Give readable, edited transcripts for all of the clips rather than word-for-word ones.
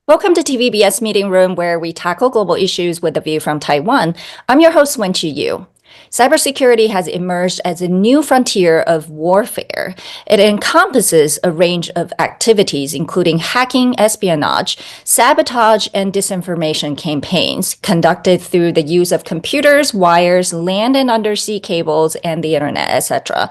Welcome to TVBS Meeting Room, where we tackle global issues with a view from Taiwan. I'm your host, Wenqi Yu. Cybersecurity has emerged as a new frontier of warfare. It encompasses a range of activities, including hacking, espionage, sabotage, and disinformation campaigns conducted through the use of computers, wires, land and undersea cables, and the internet, etc.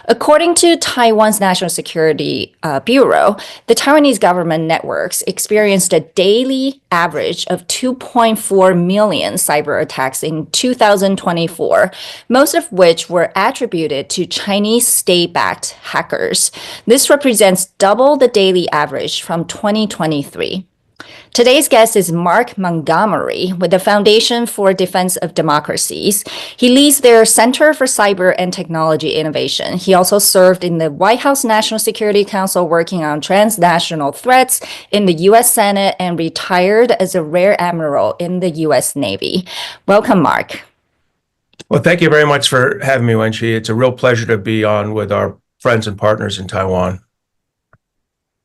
According to Taiwan's National Security Bureau, the Taiwanese government networks experienced a daily average of 2.4 million cyber attacks in 2024, most of which were attributed to Chinese state-backed hackers. This represents double the daily average from 2023. Today's guest is Mark Montgomery with the Foundation for Defense of Democracies. He leads their Center for Cyber and Technology Innovation. He also served in the White House National Security Council working on transnational threats in the U.S. Senate and retired as a Rear Admiral in the U.S. Navy. Welcome, Mark. Well, thank you very much for having me, Wenqi. It's a real pleasure to be on with our friends and partners in Taiwan.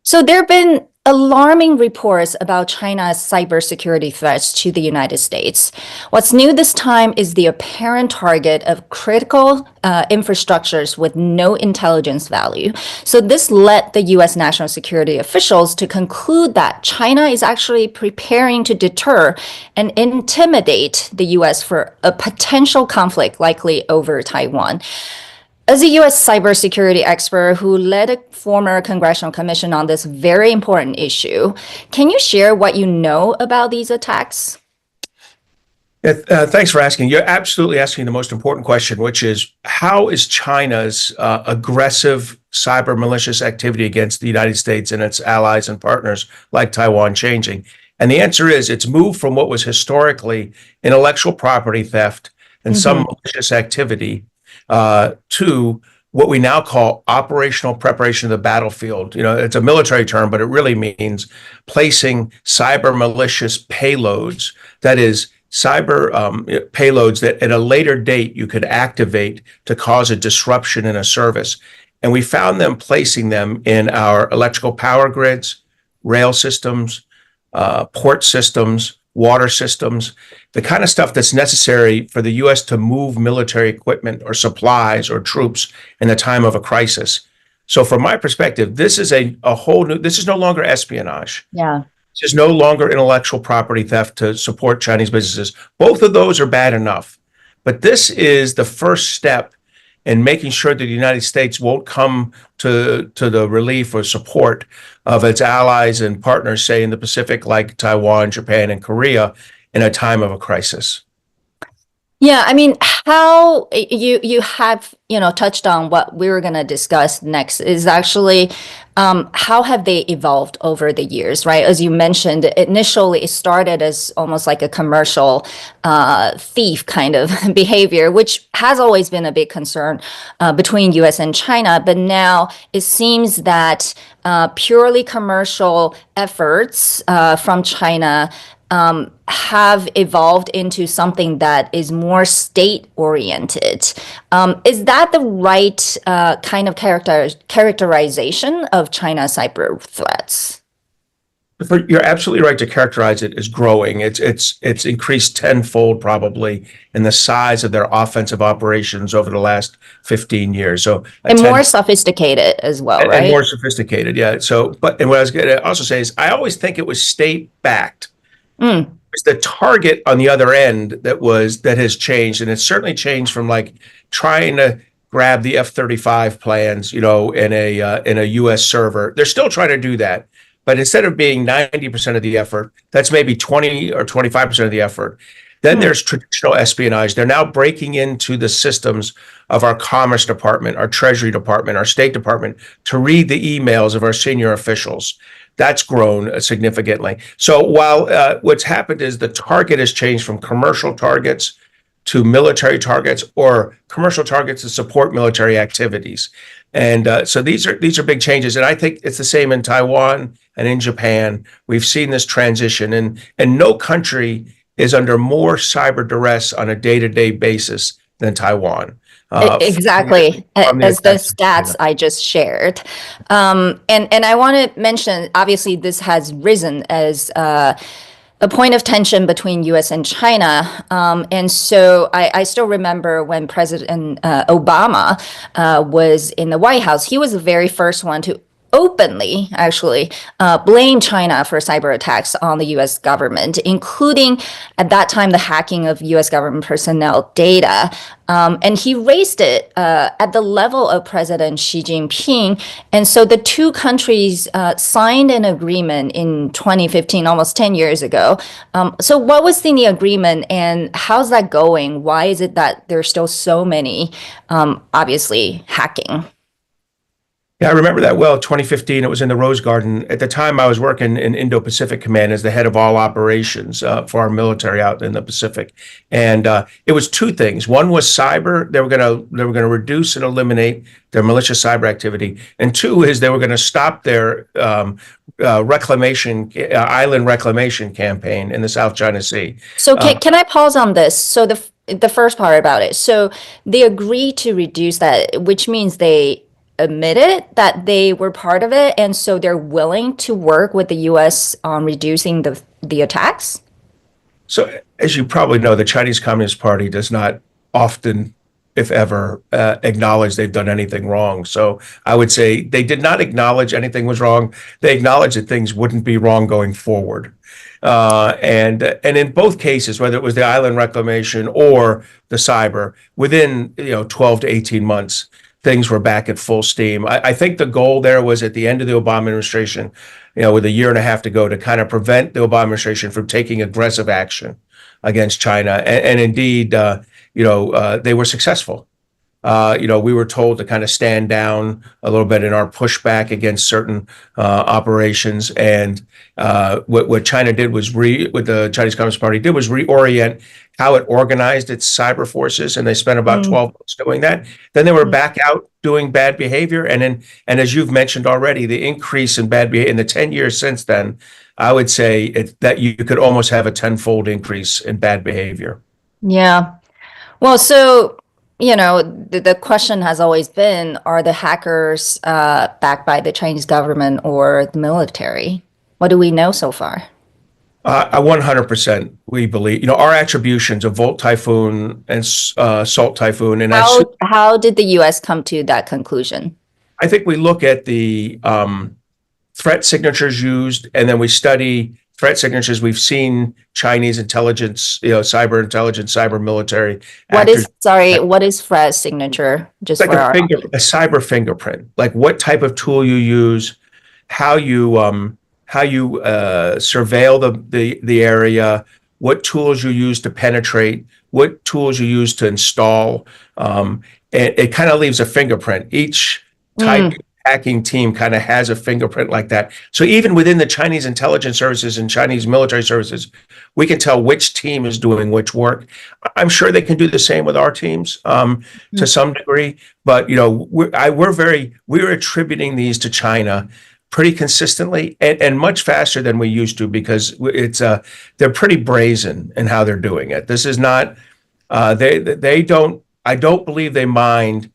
So there have been alarming reports about China's cybersecurity threats to the United States. What's new this time is the apparent target of critical infrastructures with no intelligence value. So this led the U.S. national security officials to conclude that China is actually preparing to deter and intimidate the U.S. for a potential conflict, likely over Taiwan. As a U.S. cybersecurity expert who led a former congressional commission on this very important issue, can you share what you know about these attacks? Thanks for asking. You're absolutely asking the most important question, which is how is China's aggressive cyber malicious activity against the United States and its allies and partners like Taiwan changing? And the answer is it's moved from what was historically intellectual property theft and some malicious activity to what we now call operational preparation of the battlefield. You know, it's a military term, but it really means placing cyber malicious payloads, that is, cyber payloads that at a later date you could activate to cause a disruption in a service. And we found them placing them in our electrical power grids, rail systems, port systems, water systems, the kind of stuff that's necessary for the U.S. to move military equipment or supplies or troops in the time of a crisis. So from my perspective, this is a whole new, this is no longer espionage. Yeah. This is no longer intellectual property theft to support Chinese businesses. Both of those are bad enough. But this is the first step in making sure that the United States won't come to the relief or support of its allies and partners, say in the Pacific, like Taiwan, Japan, and Korea, in a time of a crisis. Yeah, I mean, how you have, touched on what we were going to discuss next is actually how have they evolved over the years, right? As you mentioned, initially it started as almost like a commercial thief kind of behavior, which has always been a big concern between U.S. and China. But now it seems that purely commercial efforts from China have evolved into something that is more state-oriented. Is that the right kind of characterization of China's cyber threats? You're absolutely right to characterize it as growing. It's increased tenfold probably in the size of their offensive operations over the last 15 years. So and more sophisticated as well, right? And more sophisticated, yeah. So, and what I was going to also say is I always think it was state-backed. It's the target on the other end that has changed, and it's certainly changed from like trying to grab the F-35 plans, in a U.S. server. They're still trying to do that, but instead of being 90% of the effort, that's maybe 20 or 25% of the effort. Then there's traditional espionage. They're now breaking into the systems of our Commerce Department, our Treasury Department, our State Department to read the emails of our senior officials. That's grown significantly. So while what's happened is the target has changed from commercial targets to military targets or commercial targets to support military activities. And so these are big changes. And I think it's the same in Taiwan and in Japan. We've seen this transition, and no country is under more cyber duress on a day-to-day basis than Taiwan. Exactly, from as the attacks in China. stats I just shared. And I want to mention, obviously, this has risen as a point of tension between U.S. and China. And so I still remember when President Obama was in the White House, he was the very first one to openly actually blame China for cyber attacks on the U.S. government, including at that time the hacking of U.S. government personnel data. And he raised it at the level of President Xi Jinping. And so the two countries signed an agreement in 2015, almost 10 years ago. So what was in the agreement and how's that going? Why is it that there's still so many, obviously, hacking? Yeah, I remember that well. 2015, it was in the Rose Garden. At the time, I was working in Indo-Pacific Command as the head of all operations for our military out in the Pacific, and it was two things. One was cyber; they were going to reduce and eliminate their malicious cyber activity, and two is they were going to stop their island reclamation campaign in the South China Sea. So can I pause on this? So the first part about it. So they agreed to reduce that, which means they admitted that they were part of it, and so they're willing to work with the U.S. on reducing the attacks? So, as you probably know, the Chinese Communist Party does not often, if ever, acknowledge they've done anything wrong. So I would say they did not acknowledge anything was wrong. They acknowledged that things wouldn't be wrong going forward. And in both cases, whether it was the island reclamation or the cyber, within 12 to 18 months, things were back at full steam. I think the goal there was at the end of the Obama administration, with a year and a half to go, to kind of prevent the Obama administration from taking aggressive action against China. And indeed, they were successful. We were told to kind of stand down a little bit in our pushback against certain operations. And what China did was what the Chinese Communist Party did was reorient how it organized its cyber forces, and they spent about 12 months doing that. Then they were back out doing bad behavior, and as you've mentioned already, the increase in bad behavior in the 10 years since then, I would say that you could almost have a tenfold increase in bad behavior. Yeah. Well, so the question has always been: are the hackers backed by the Chinese government or the military? What do we know so far? 100%, we believe. Our attributions of Volt Typhoon and Salt Typhoon, and how did the U.S. come to that conclusion? I think we look at the threat signatures used, and then we study threat signatures. We've seen Chinese intelligence, cyber intelligence, cyber military. What is threat signature? Just like a cyber fingerprint. Like what type of tool you use, how you surveil the area, what tools you use to penetrate, what tools you use to install. It kind of leaves a fingerprint. Each type hacking team kind of has a fingerprint like that. So even within the Chinese intelligence services and Chinese military services, we can tell which team is doing which work. I'm sure they can do the same with our teams to some degree, but we're attributing these to China pretty consistently and much faster than we used to, because they're pretty brazen in how they're doing it. This is not I don't believe they mind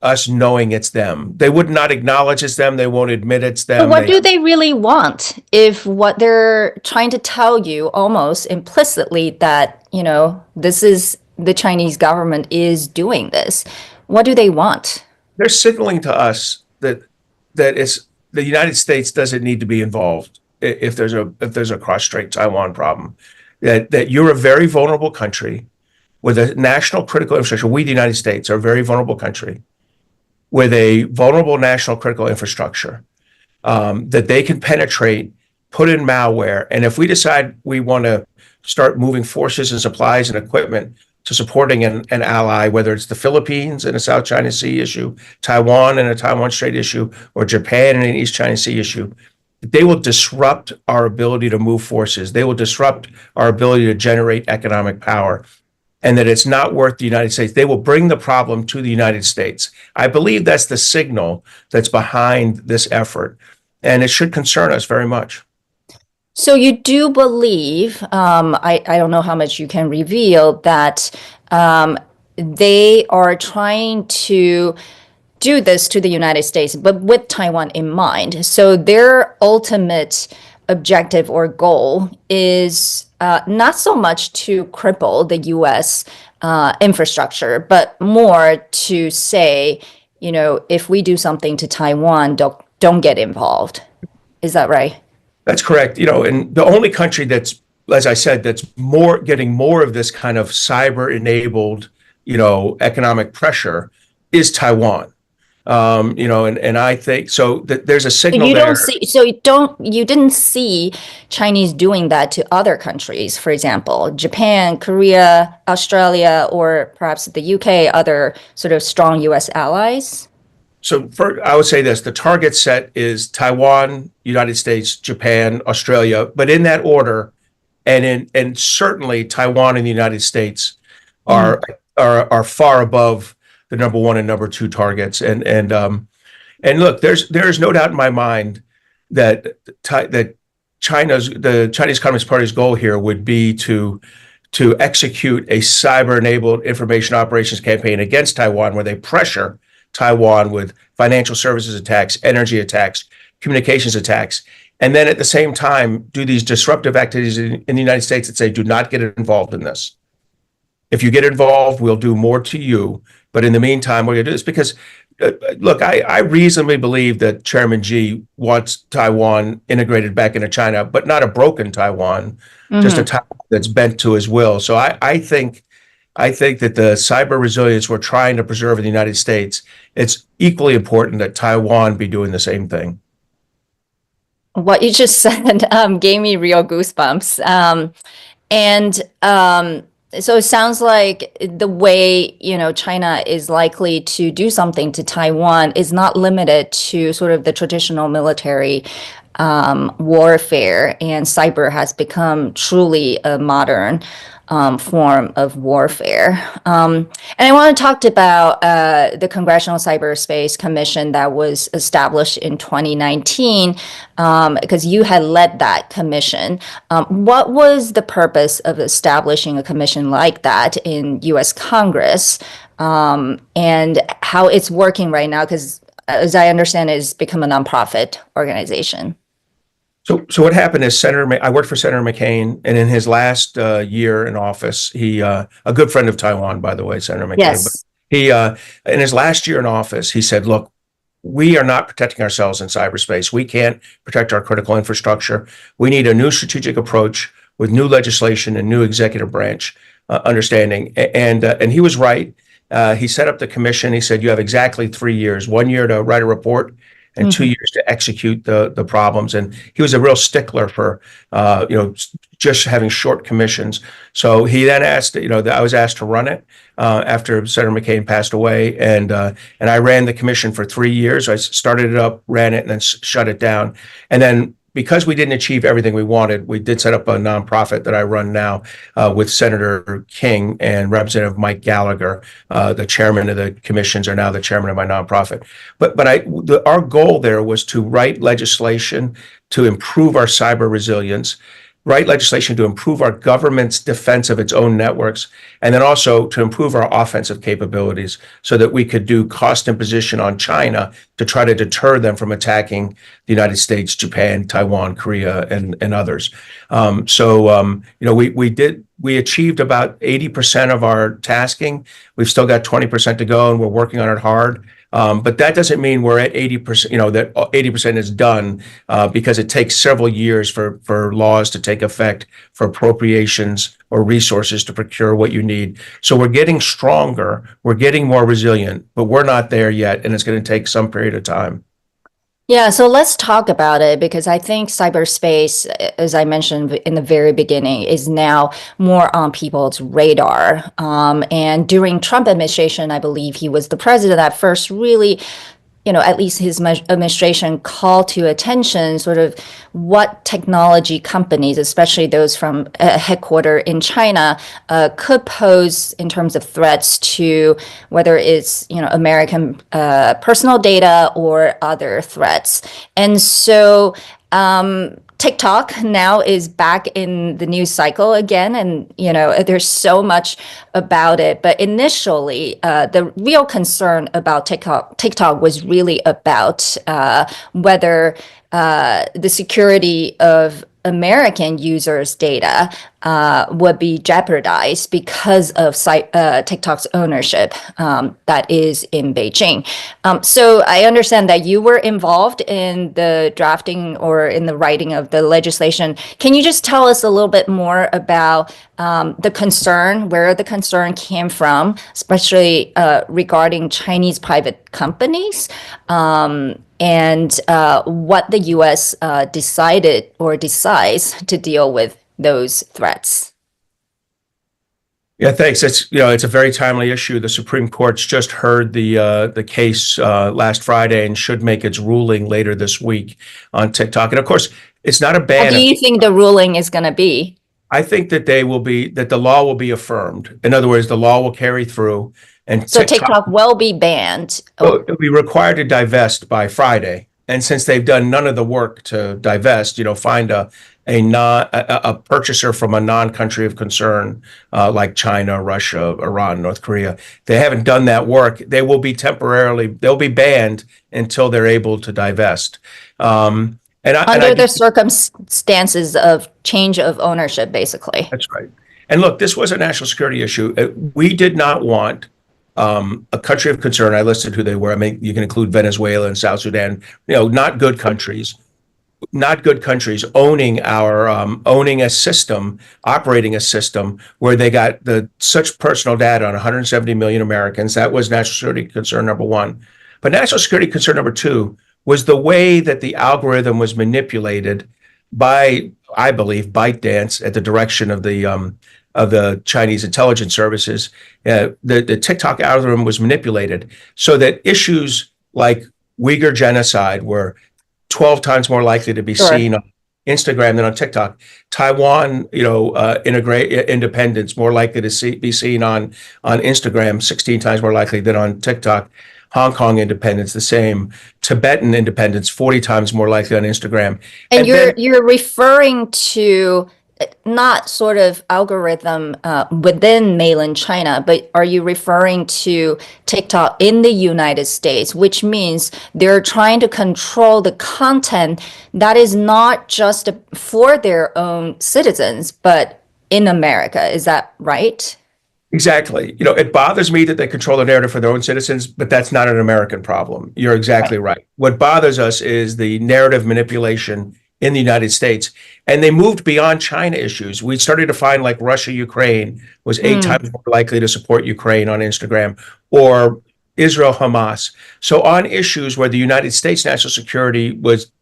us knowing it's them. They would not acknowledge it's them. They won't admit it's them. But what do they really want if what they're trying to tell you almost implicitly that, this is the Chinese government is doing this? What do they want? They're signaling to us that it's the United States doesn't need to be involved if there's a cross-strait Taiwan problem. That you're a very vulnerable country with a national critical infrastructure. We, the United States, are a very vulnerable country with a vulnerable national critical infrastructure that they can penetrate, put in malware. And if we decide we want to start moving forces and supplies and equipment to supporting an ally, whether it's the Philippines in a South China Sea issue, Taiwan in a Taiwan Strait issue, or Japan in an East China Sea issue, they will disrupt our ability to move forces. They will disrupt our ability to generate economic power. And that it's not worth the United States. They will bring the problem to the United States. I believe that's the signal that's behind this effort, and it should concern us very much. So you do believe, I don't know how much you can reveal, that they are trying to do this to the United States, but with Taiwan in mind. So their ultimate objective or goal is not so much to cripple the U.S. Infrastructure, but more to say, if we do something to Taiwan, don't get involved. Is that right? That's correct. And the only country that's, as I said, that's getting more of this kind of cyber-enabled, economic pressure is Taiwan. And I think so that there's a signal there. You didn't see Chinese doing that to other countries, for example, Japan, Korea, Australia, or perhaps the UK, other sort of strong US allies? So I would say this, the target set is Taiwan, United States, Japan, Australia, but in that order, and certainly Taiwan and the United States are far above the number one and number two targets. And look, there's no doubt in my mind that the Chinese Communist Party's goal here would be to execute a cyber-enabled information operations campaign against Taiwan, where they pressure Taiwan with financial services attacks, energy attacks, communications attacks, and then at the same time do these disruptive activities in the United States that say, do not get involved in this. If you get involved, we'll do more to you. But in the meantime, we're going to do this because, look, I reasonably believe that Chairman Xi wants Taiwan integrated back into China, but not a broken Taiwan, just a Taiwan that's bent to his will. So I think that the cyber resilience we're trying to preserve in the United States, it's equally important that Taiwan be doing the same thing. What you just said gave me real goosebumps. So it sounds like the way, China is likely to do something to Taiwan is not limited to sort of the traditional military warfare, and cyber has become truly a modern form of warfare. And I want to talk about the Congressional Cyberspace Commission that was established in 2019, because you had led that commission. What was the purpose of establishing a commission like that in U.S. Congress, and how it's working right now? Because as I understand it, it's become a nonprofit organization. So what happened is I worked for Senator McCain, and in his last year in office, he a good friend of Taiwan, by the way, Senator McCain. Yes. But he in his last year in office, he said, "Look, we are not protecting ourselves in cyberspace. We can't protect our critical infrastructure. We need a new strategic approach with new legislation and new executive branch understanding." And he was right. He set up the commission. He said, "You have exactly 3 years: 1 year to write a report, and 2 years to execute the problems." And he was a real stickler for, just having short commissions. So he then asked, I was asked to run it after Senator McCain passed away. And I ran the commission for 3 years. I started it up, ran it, and then shut it down. And then because we didn't achieve everything we wanted, we did set up a nonprofit that I run now with Senator King and Representative Mike Gallagher. The chairman of the commissions are now the chairman of my nonprofit. But our goal there was to write legislation to improve our cyber resilience, write legislation to improve our government's defense of its own networks, and then also to improve our offensive capabilities so that we could do cost imposition on China to try to deter them from attacking the United States, Japan, Taiwan, Korea, and others. We achieved about 80% of our tasking. We've still got 20% to go, and we're working on it hard. But that doesn't mean we're at 80%, that 80% is done, because it takes several years for laws to take effect, for appropriations or resources to procure what you need. So we're getting stronger, we're getting more resilient, but we're not there yet, and it's going to take some period of time. Yeah, so let's talk about it, because I think cyberspace, as I mentioned in the very beginning, is now more on people's radar. And during Trump administration, I believe he was the president that first really, at least his administration called to attention sort of what technology companies, especially those from headquartered in China, could pose in terms of threats to whether it's, American personal data or other threats. And so TikTok now is back in the news cycle again, and there's so much about it. But initially, the real concern about TikTok was really about whether the security of American users' data would be jeopardized because of TikTok's ownership that is in Beijing. So I understand that you were involved in the drafting or in the writing of the legislation. Can you just tell us a little bit more about the concern, where the concern came from, especially regarding Chinese private companies? And what the U.S. decided or decides to deal with those threats. Yeah, thanks. It's a very timely issue. The Supreme Court's just heard the case last Friday and should make its ruling later this week on TikTok. And of course, it's not a ban. What do you think the ruling is going to be? I think that the law will be affirmed. In other words, the law will carry through. And so TikTok will be banned. It'll be required to divest by Friday. And since they've done none of the work to divest, find a purchaser from a non-country of concern like China, Russia, Iran, North Korea, they haven't done that work. They'll be banned until they're able to divest. Under the circumstances of change of ownership, basically. That's right. And look, this was a national security issue. We did not want a country of concern. I listed who they were. I mean, you can include Venezuela and South Sudan. Not good countries owning a system, operating a system where they got such personal data on 170 million Americans. That was national security concern number one. But national security concern number two was the way that the algorithm was manipulated by, I believe, ByteDance at the direction of the Chinese intelligence services. The TikTok algorithm was manipulated so that issues like Uyghur genocide were 12 times more likely to be seen on Instagram than on TikTok. Taiwan, independence more likely to be seen on Instagram, 16 times more likely than on TikTok. Hong Kong independence, the same. Tibetan independence, 40 times more likely on Instagram. And you're referring to not sort of algorithm within mainland China, but are you referring to TikTok in the United States, which means they're trying to control the content that is not just for their own citizens, but in America? Is that right? Exactly. It bothers me that they control the narrative for their own citizens, but that's not an American problem. You're exactly right. What bothers us is the narrative manipulation in the United States. And they moved beyond China issues. We started to find like Russia, Ukraine was 8 times more likely to support Ukraine on Instagram, or Israel, Hamas. So on issues where the United States national security was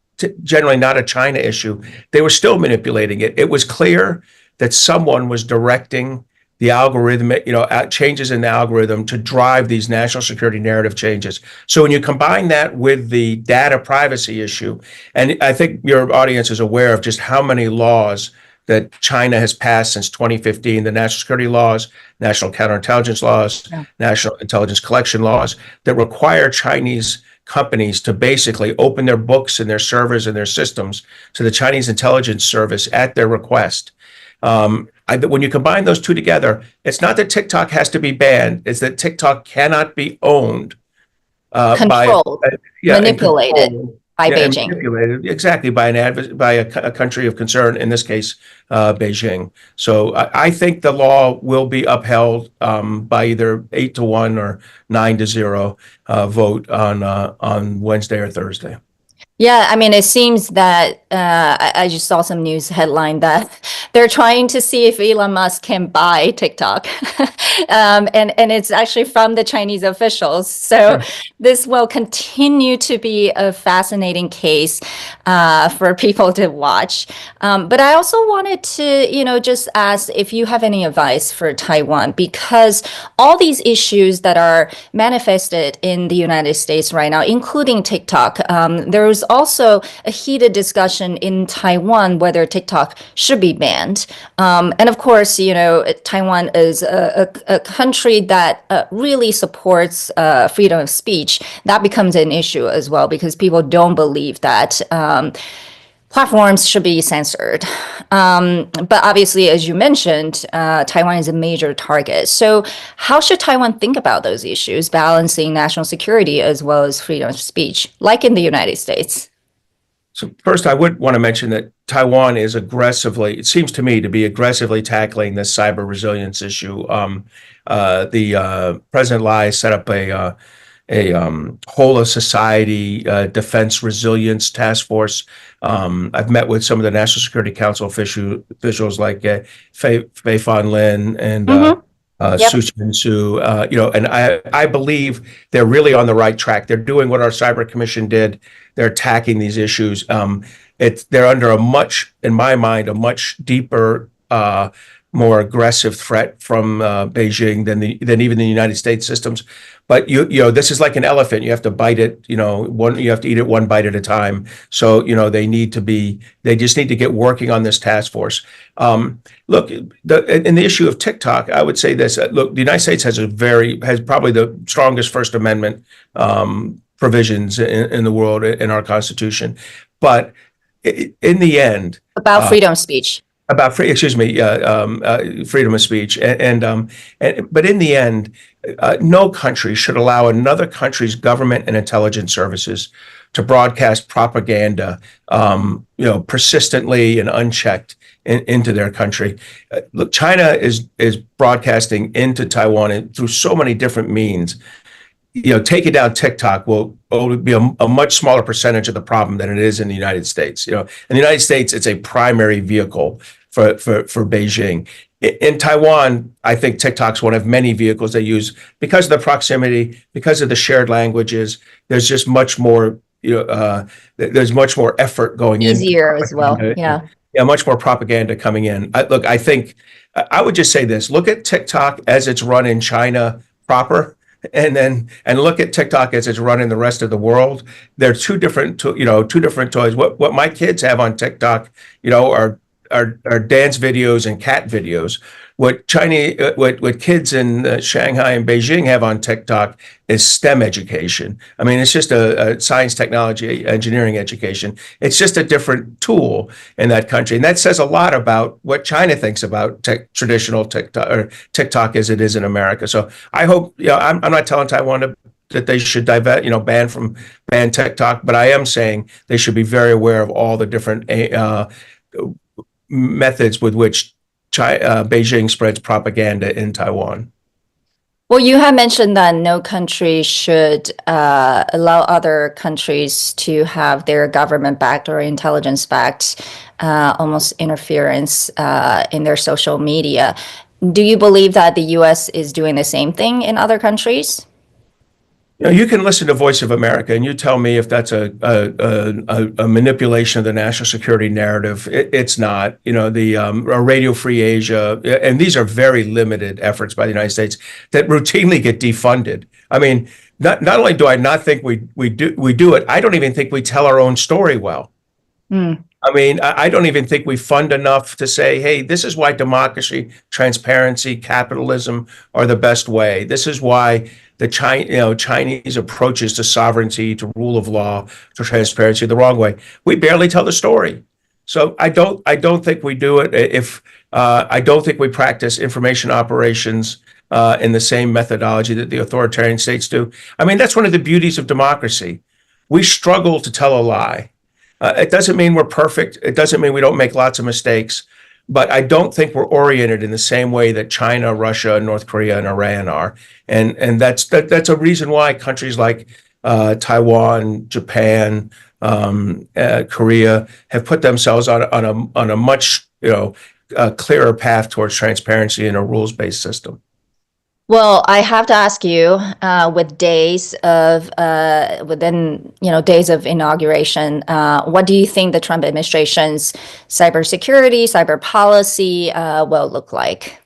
generally not a China issue, they were still manipulating it. It was clear that someone was directing the algorithmic, changes in the algorithm to drive these national security narrative changes. So when you combine that with the data privacy issue, and I think your audience is aware of just how many laws that China has passed since 2015, the national security laws, national counterintelligence laws, national intelligence collection laws that require Chinese companies to basically open their books and their servers and their systems to the Chinese intelligence service at their request. When you combine those two together, it's not that TikTok has to be banned. It's that TikTok cannot be owned, controlled, manipulated by Beijing. Manipulated, exactly, by a country of concern, in this case, Beijing. So I think the law will be upheld by either 8-1 or 9-0 vote on Wednesday or Thursday. Yeah, I mean, it seems that I just saw some news headline that they're trying to see if Elon Musk can buy TikTok. And it's actually from the Chinese officials. So this will continue to be a fascinating case for people to watch. But I also wanted to, just ask if you have any advice for Taiwan, because all these issues that are manifested in the United States right now, including TikTok, there's also a heated discussion in Taiwan whether TikTok should be banned. And of course, Taiwan is a country that really supports freedom of speech. That becomes an issue as well, because people don't believe that platforms should be censored. But obviously, as you mentioned, Taiwan is a major target. So how should Taiwan think about those issues, balancing national security as well as freedom of speech, like in the United States? So first, I would want to mention that Taiwan is it seems to me, to be aggressively tackling this cyber resilience issue. President Lai set up a whole of society defense resilience task force. I've met with some of the National Security Council officials like Fei Fan Lin and Su Chin-su, and I believe they're really on the right track. They're doing what our Cyber Commission did. They're attacking these issues. They're under in my mind, a much deeper, more aggressive threat from Beijing than even the United States systems. But this is like an elephant. You have to bite it. You have to eat it one bite at a time. So they just need to get working on this task force. Look, in the issue of TikTok, I would say this. Look, the United States has probably the strongest First Amendment provisions in the world in our Constitution. But in the end, about freedom of speech. About freedom of speech, but in the end, no country should allow another country's government and intelligence services to broadcast propaganda, persistently and unchecked into their country. Look, China is broadcasting into Taiwan through so many different means. Taking down TikTok will be a much smaller percentage of the problem than it is in the United States. In the United States, it's a primary vehicle for Beijing. In Taiwan, I think TikTok's one of many vehicles they use because of the proximity, because of the shared languages. There's just much more, there's much more effort going in. Easier as well, yeah. Yeah, much more propaganda coming in. I think I would just say this: look at TikTok as it's run in China proper, and look at TikTok as it's run in the rest of the world. They're two different toys. What my kids have on TikTok, are dance videos and cat videos. What kids in Shanghai and Beijing have on TikTok is STEM education. I mean, it's just a science, technology, engineering education. It's just a different tool in that country, and that says a lot about what China thinks about traditional TikTok as it is in America. So I hope, I'm not telling Taiwan that they should ban TikTok, but I am saying they should be very aware of all the different methods with which Beijing spreads propaganda in Taiwan. Well, you have mentioned that no country should allow other countries to have their government-backed or intelligence-backed almost interference in their social media. Do you believe that the U.S. is doing the same thing in other countries? You can listen to Voice of America, and you tell me if that's a manipulation of the national security narrative. It's not. Radio Free Asia, and these are very limited efforts by the United States that routinely get defunded. I mean, not only do I not think we do it, I don't even think we tell our own story well. I mean, I don't even think we fund enough to say, hey, this is why democracy, transparency, capitalism are the best way. This is why the Chinese approaches to sovereignty, to rule of law, to transparency, the wrong way. We barely tell the story. So I don't think we do it. I don't think we practice information operations in the same methodology that the authoritarian states do. I mean, that's one of the beauties of democracy. We struggle to tell a lie. It doesn't mean we're perfect. It doesn't mean we don't make lots of mistakes. But I don't think we're oriented in the same way that China, Russia, North Korea, and Iran are. And that's a reason why countries like Taiwan, Japan, Korea have put themselves on a much clearer path towards transparency and a rules-based system. Well, I have to ask you, with days of inauguration, what do you think the Trump administration's cybersecurity, cyber policy will look like?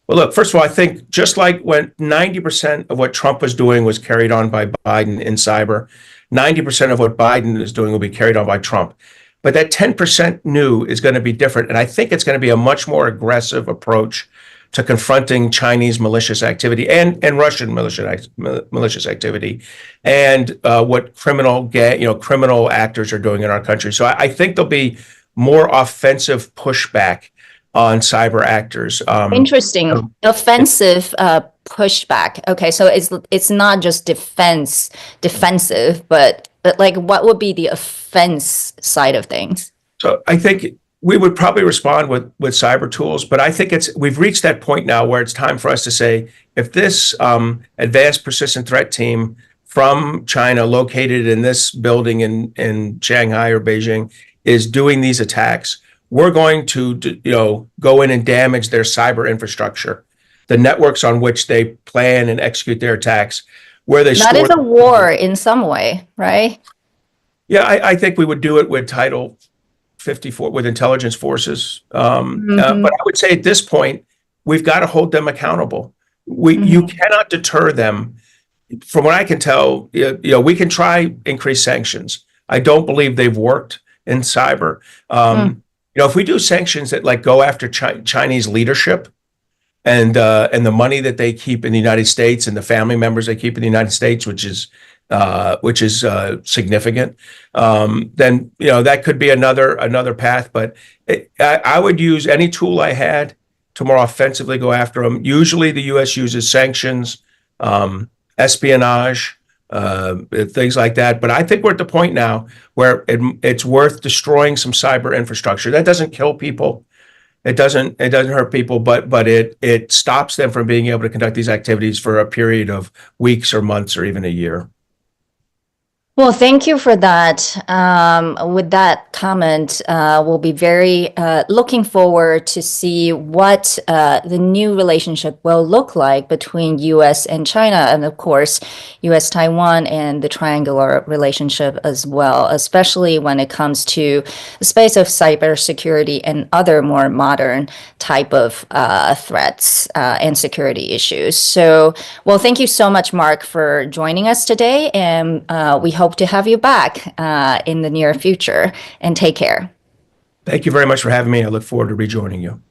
Well, look, first of all, I think just like when 90% of what Trump was doing was carried on by Biden in cyber, 90% of what Biden is doing will be carried on by Trump. But that 10% new is going to be different. And I think it's going to be a much more aggressive approach to confronting Chinese malicious activity and Russian malicious activity, and what criminal actors are doing in our country. So I think there'll be more offensive pushback on cyber actors. Interesting. Offensive pushback. Okay, so it's not just defensive, but like what would be the offense side of things? So I think we would probably respond with cyber tools, but I think we've reached that point now where it's time for us to say, if this advanced persistent threat team from China located in this building in Shanghai or Beijing is doing these attacks, we're going to go in and damage their cyber infrastructure, the networks on which they plan and execute their attacks, where they That is a war in some way, right? Yeah, I think we would do it with Title 54 with intelligence forces. But I would say at this point, we've got to hold them accountable. You cannot deter them. From what I can tell, we can try increased sanctions. I don't believe they've worked in cyber. If we do sanctions that go after Chinese leadership and the money that they keep in the United States and the family members they keep in the United States, which is significant, then that could be another path. But I would use any tool I had to more offensively go after them. Usually, the U.S. uses sanctions, espionage, things like that. But I think we're at the point now where it's worth destroying some cyber infrastructure. That doesn't kill people. It doesn't hurt people, but it stops them from being able to conduct these activities for a period of weeks or months or even a year. Well, thank you for that. With that comment, we'll be very looking forward to see what the new relationship will look like between U.S. and China, and of course, U.S.-Taiwan and the triangular relationship as well, especially when it comes to the space of cybersecurity and other more modern type of threats and security issues. So, well, thank you so much, Mark, for joining us today, and we hope to have you back in the near future, and take care. Thank you very much for having me. I look forward to rejoining you.